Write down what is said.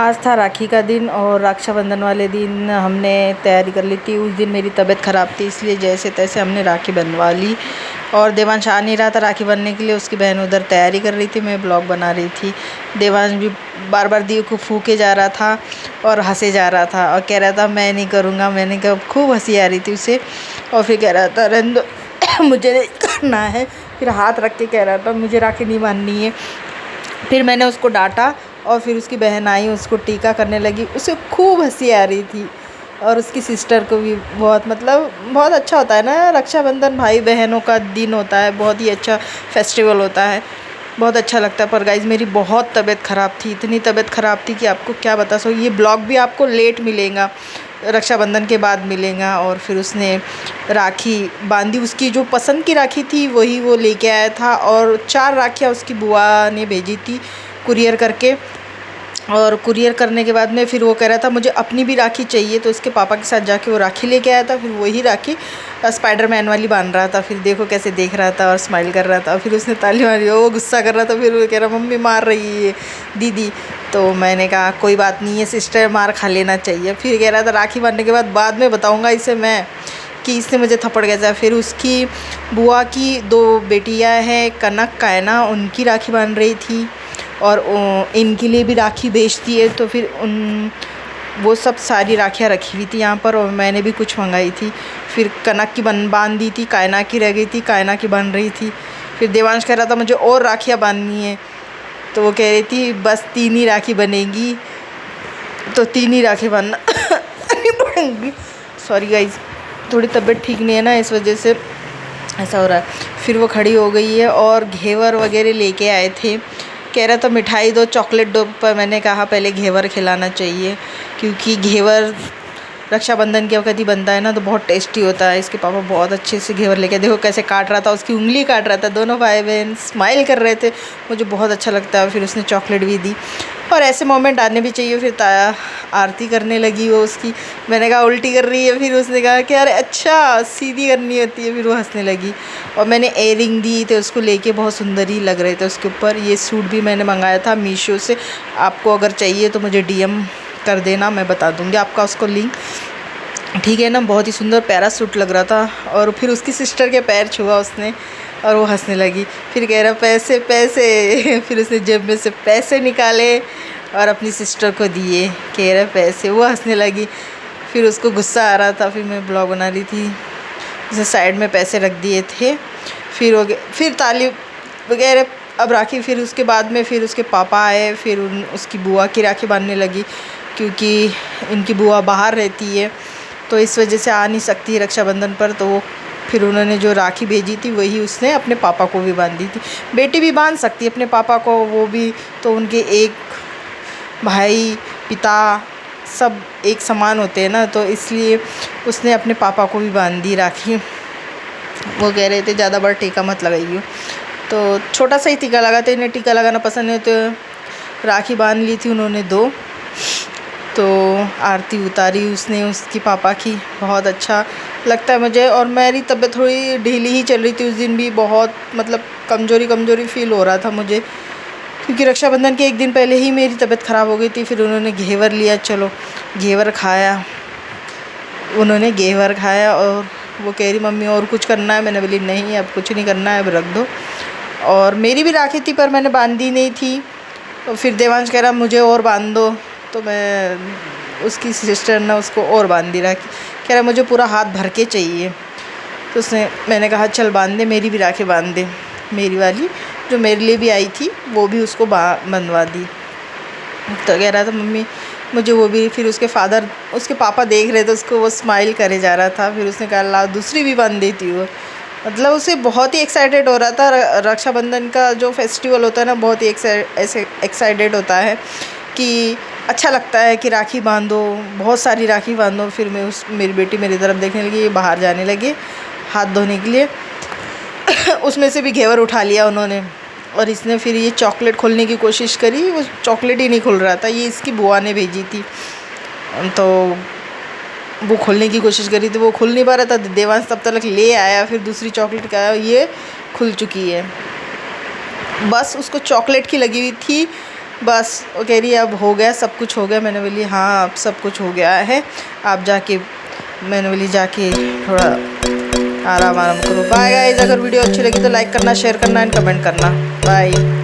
आज था राखी का दिन और रक्षाबंधन वाले दिन हमने तैयारी कर ली थी। उस दिन मेरी तबीयत ख़राब थी, इसलिए जैसे तैसे हमने राखी बनवा ली। और देवांश आ नहीं रहा था राखी बनने के लिए, उसकी बहन उधर तैयारी कर रही थी, मैं ब्लॉग बना रही थी। देवांश भी बार बार दी को फूके जा रहा था और हंसे जा रहा था और कह रहा था मैं नहीं करूँगा। मैंने कहा, खूब हंसी आ रही थी उसे। और फिर कह रहा था रहने दो मुझे नहीं करना है। फिर हाथ रख के कह रहा था मुझे राखी नहीं बांधनी है। फिर मैंने उसको डांटा और फिर उसकी बहन आई, उसको टीका करने लगी। उसे खूब हंसी आ रही थी और उसकी सिस्टर को भी बहुत अच्छा होता है ना। रक्षाबंधन भाई बहनों का दिन होता है, बहुत ही अच्छा फेस्टिवल होता है, बहुत अच्छा लगता है। पर गाइज़ मेरी बहुत तबीयत ख़राब थी, इतनी तबीयत ख़राब थी कि आपको क्या बता सकूँ। ये ब्लॉग भी आपको लेट मिलेगा, रक्षाबंधन के बाद मिलेगा। और फिर उसने राखी बांधी, उसकी जो पसंद की राखी थी वही वो लेके आया था। और 4 राखियाँ उसकी बुआ ने भेजी थी कुरियर करके। और कुरियर करने के बाद में फिर वो कह रहा था मुझे अपनी भी राखी चाहिए, तो उसके पापा के साथ जाके वो राखी लेके आया था। फिर वही राखी स्पाइडरमैन वाली बांध रहा था। फिर देखो कैसे देख रहा था और स्माइल कर रहा था। फिर उसने ताली मारी, वो गुस्सा कर रहा था। फिर वो कह रहा मम्मी मार रही है दीदी। तो मैंने कहा कोई बात नहीं है सिस्टर, मार खा लेना चाहिए। फिर कह रहा था राखी बांधने के बाद में बताऊँगा इसे मैं कि इसने मुझे थप्पड़ कैसा। फिर उसकी बुआ की 2 बेटियाँ हैं, कनक कायना, उनकी राखी बांध रही थी और इनके लिए भी राखी बेचती है। तो फिर वो सब सारी राखियाँ रखी हुई थी यहाँ पर और मैंने भी कुछ मंगाई थी। फिर कनक की बांध दी थी, कायना की रह गई थी, कायना की बन रही थी। फिर देवांश कह रहा था मुझे और राखियाँ बांधनी है, तो वो कह रही थी बस 3 ही राखी बनेगी, तो 3 ही राखी बांधना पड़ेंगी। सॉरी गाइज, थोड़ी तबीयत ठीक नहीं है ना, इस वजह से ऐसा हो रहा है। फिर वो खड़ी हो गई है और घेवर वगैरह लेके आए थे। कह रहा था मिठाई दो, चॉकलेट दो, पर मैंने कहा पहले घेवर खिलाना चाहिए, क्योंकि घेवर रक्षाबंधन के वक्त ही बनता है ना, तो बहुत टेस्टी होता है। इसके पापा बहुत अच्छे से घेवर लेके, देखो कैसे काट रहा था, उसकी उंगली काट रहा था। दोनों भाई बहन स्माइल कर रहे थे, मुझे बहुत अच्छा लगता है। फिर उसने चॉकलेट भी दी और ऐसे मोमेंट आने भी चाहिए। फिर ताया आरती करने लगी वो उसकी। मैंने कहा उल्टी कर रही है, फिर उसने कहा कि अरे अच्छा सीधी करनी होती है। फिर वो हंसने लगी और मैंने एयरिंग दी थे उसको लेके, बहुत सुंदर ही लग रहे थे उसके ऊपर। ये सूट भी मैंने मंगाया था मीशो से, आपको अगर चाहिए तो मुझे DM कर देना, मैं बता दूँगी आपका उसको लिंक, ठीक है ना। बहुत ही सुंदर प्यारा सूट लग रहा था। और फिर उसकी सिस्टर के पैर छुआ उसने और वो हंसने लगी। फिर कह रहा पैसे पैसे फिर उसने जेब में से पैसे निकाले और अपनी सिस्टर को दिए, कह रहा पैसे, वो हंसने लगी। फिर उसको गुस्सा आ रहा था, फिर मैं ब्लॉग बना रही थी, उसने साइड में पैसे रख दिए थे। फिर ताली वगैरह, अब राखी, फिर उसके बाद में फिर उसके पापा आए। फिर उसकी बुआ की राखी बांधने लगी, क्योंकि इनकी बुआ बाहर रहती है, तो इस वजह से आ नहीं सकती रक्षाबंधन पर। तो फिर उन्होंने जो राखी भेजी थी वही उसने अपने पापा को भी बांधी थी। बेटी भी बांध सकती है अपने पापा को, वो भी तो उनके एक भाई पिता सब एक समान होते हैं ना, तो इसलिए उसने अपने पापा को भी बांध दी राखी। वो कह रहे थे ज़्यादा बड़ा टीका मत लगाइयो, तो छोटा सा ही टीका लगाते, इन्हें टीका लगाना पसंद नहीं, तो राखी बांध ली थी उन्होंने 2। तो आरती उतारी उसने उसकी पापा की, बहुत अच्छा लगता है मुझे। और मेरी तबीयत थोड़ी ढीली ही चल रही थी उस दिन भी, बहुत कमज़ोरी फ़ील हो रहा था मुझे, क्योंकि रक्षाबंधन के 1 दिन पहले ही मेरी तबीयत ख़राब हो गई थी। फिर उन्होंने घेवर लिया, चलो घेवर खाया, उन्होंने घेवर खाया। और वो कह रही मम्मी और कुछ करना है, मैंने बोली नहीं अब कुछ नहीं करना है, अब रख दो। और मेरी भी राखी थी पर मैंने बांधी नहीं थी। तो फिर देवांश कह रहा मुझे और बांध दो, तो मैं उसकी सिस्टर ने उसको और बांध दी राखी, कह रहा मुझे पूरा हाथ भर के चाहिए। तो मैंने कहा चल बांध दे, मेरी भी राखी बांध दे, मेरी वाली जो मेरे लिए भी आई थी वो भी उसको बंधवा दी। तो कह रहा था मम्मी मुझे वो भी। फिर उसके पापा देख रहे थे उसको, वो स्माइल करे जा रहा था। फिर उसने कहा ला दूसरी भी बांध देती वो, मतलब उसे बहुत ही एक्साइटेड हो रहा था। रक्षाबंधन का जो फेस्टिवल होता है ना, बहुत ही ऐसे एक्साइटेड होता है कि अच्छा लगता है कि राखी बांधो, बहुत सारी राखी बांधो। फिर मेरी बेटी मेरी तरफ देखने लगी, ये बाहर जाने लगे हाथ धोने के लिए उसमें से भी घेवर उठा लिया उन्होंने। और इसने फिर ये चॉकलेट खोलने की कोशिश करी, वो चॉकलेट ही नहीं खुल रहा था, ये इसकी बुआ ने भेजी थी, तो वो खोलने की कोशिश करी थी, वो खुल नहीं पा रहा था। देवांश तब तक ले आया, फिर दूसरी चॉकलेट का ये खुल चुकी है। बस उसको चॉकलेट की लगी हुई थी बस वो कह रही है अब हो गया, सब कुछ हो गया। मैंने बोली हाँ अब सब कुछ हो गया है, आप जाके, मैंने बोली जाके थोड़ा आराम करो। बाय गाइस, अगर वीडियो अच्छी लगी तो लाइक करना, शेयर करना एंड कमेंट करना। बाय।